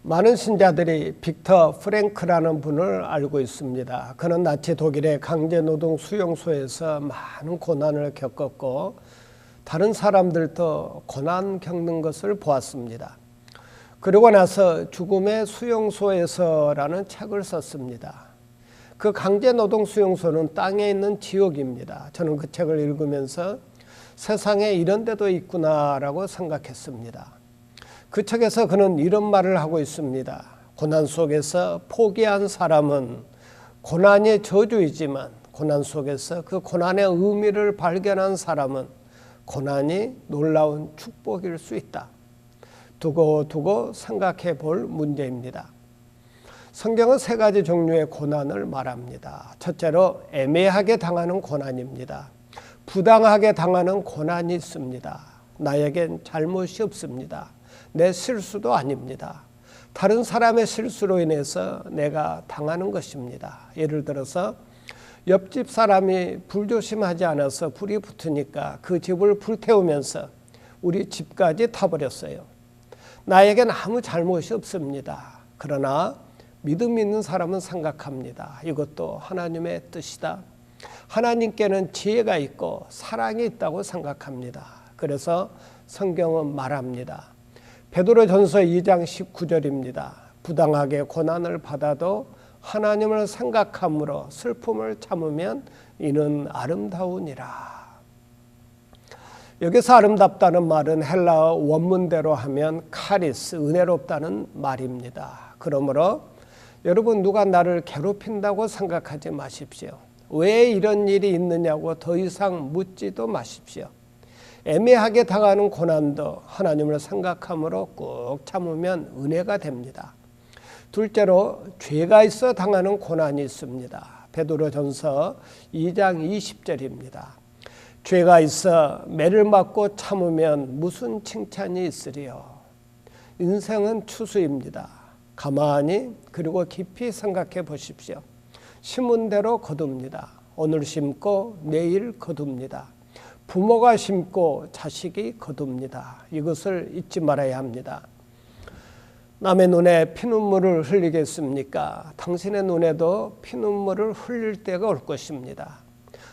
많은 신자들이 빅터 프랭크라는 분을 알고 있습니다. 그는 나치 독일의 강제노동 수용소에서 많은 고난을 겪었고 다른 사람들도 고난 겪는 것을 보았습니다. 그러고 나서 죽음의 수용소에서라는 책을 썼습니다. 그 강제노동 수용소는 땅에 있는 지옥입니다. 저는 그 책을 읽으면서 세상에 이런 데도 있구나라고 생각했습니다. 그 책에서 그는 이런 말을 하고 있습니다. 고난 속에서 포기한 사람은 고난이 저주이지만 고난 속에서 그 고난의 의미를 발견한 사람은 고난이 놀라운 축복일 수 있다. 두고 생각해 볼 문제입니다. 성경은 세 가지 종류의 고난을 말합니다. 첫째로 애매하게 당하는 고난입니다. 부당하게 당하는 고난이 있습니다. 나에겐 잘못이 없습니다. 내 실수도 아닙니다. 다른 사람의 실수로 인해서 내가 당하는 것입니다. 예를 들어서 옆집 사람이 불조심하지 않아서 불이 붙으니까 그 집을 불태우면서 우리 집까지 타버렸어요. 나에겐 아무 잘못이 없습니다. 그러나 믿음 있는 사람은 생각합니다. 이것도 하나님의 뜻이다. 하나님께는 지혜가 있고 사랑이 있다고 생각합니다. 그래서 성경은 말합니다. 베드로전서 2장 19절입니다. 부당하게 고난을 받아도 하나님을 생각함으로 슬픔을 참으면 이는 아름다우니라. 여기서 아름답다는 말은 헬라어 원문대로 하면 카리스, 은혜롭다는 말입니다. 그러므로 여러분 누가 나를 괴롭힌다고 생각하지 마십시오. 왜 이런 일이 있느냐고 더 이상 묻지도 마십시오. 애매하게 당하는 고난도 하나님을 생각함으로 꾹 참으면 은혜가 됩니다. 둘째로 죄가 있어 당하는 고난이 있습니다. 베드로전서 2장 20절입니다. 죄가 있어 매를 맞고 참으면 무슨 칭찬이 있으리요. 인생은 추수입니다. 가만히 그리고 깊이 생각해 보십시오. 심은 대로 거둡니다. 오늘 심고 내일 거둡니다. 부모가 심고 자식이 거둡니다. 이것을 잊지 말아야 합니다. 남의 눈에 피눈물을 흘리겠습니까? 당신의 눈에도 피눈물을 흘릴 때가 올 것입니다.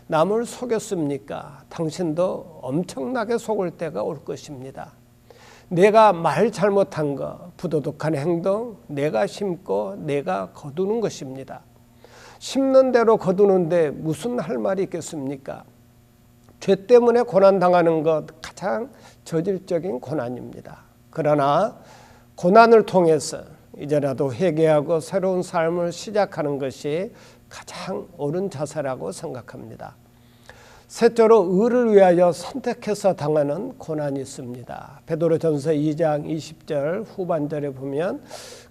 남을 속였습니까? 당신도 엄청나게 속을 때가 올 것입니다. 내가 말 잘못한 거, 부도덕한 행동, 내가 심고 내가 거두는 것입니다. 심는 대로 거두는데 무슨 할 말이 있겠습니까? 죄 때문에 고난당하는 것 가장 저질적인 고난입니다. 그러나 고난을 통해서 이제라도 회개하고 새로운 삶을 시작하는 것이 가장 옳은 자세라고 생각합니다. 셋째로 의를 위하여 선택해서 당하는 고난이 있습니다. 베드로전서 2장 20절 후반절에 보면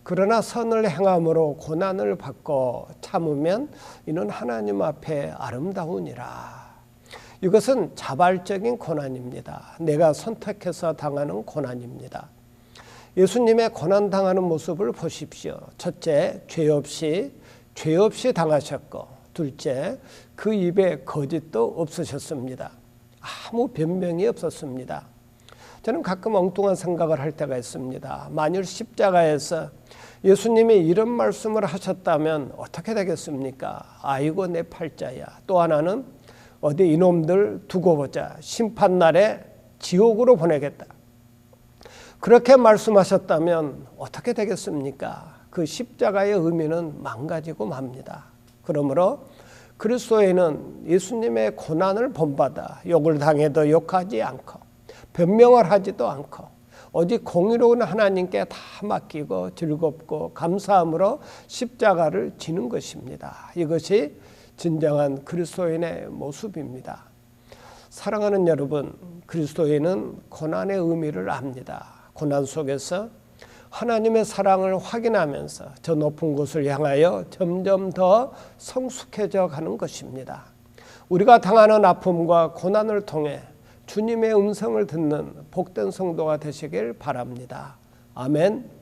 그러나 선을 행함으로 고난을 받고 참으면 이는 하나님 앞에 아름다우니라. 이것은 자발적인 고난입니다. 내가 선택해서 당하는 고난입니다. 예수님의 고난당하는 모습을 보십시오. 첫째, 죄 없이 당하셨고, 둘째, 그 입에 거짓도 없으셨습니다. 아무 변명이 없었습니다. 저는 가끔 엉뚱한 생각을 할 때가 있습니다. 만일 십자가에서 예수님이 이런 말씀을 하셨다면 어떻게 되겠습니까? 아이고 내 팔자야. 또 하나는 어디 이놈들 두고 보자. 심판날에 지옥으로 보내겠다. 그렇게 말씀하셨다면 어떻게 되겠습니까? 그 십자가의 의미는 망가지고 맙니다. 그러므로 그리스도인은 예수님의 고난을 본받아 욕을 당해도 욕하지 않고 변명을 하지도 않고 오직 공의로운 하나님께 다 맡기고 즐겁고 감사함으로 십자가를 지는 것입니다. 이것이 진정한 그리스도인의 모습입니다. 사랑하는 여러분, 그리스도인은 고난의 의미를 압니다. 고난 속에서 하나님의 사랑을 확인하면서 저 높은 곳을 향하여 점점 더 성숙해져 가는 것입니다. 우리가 당하는 아픔과 고난을 통해 주님의 음성을 듣는 복된 성도가 되시길 바랍니다. 아멘.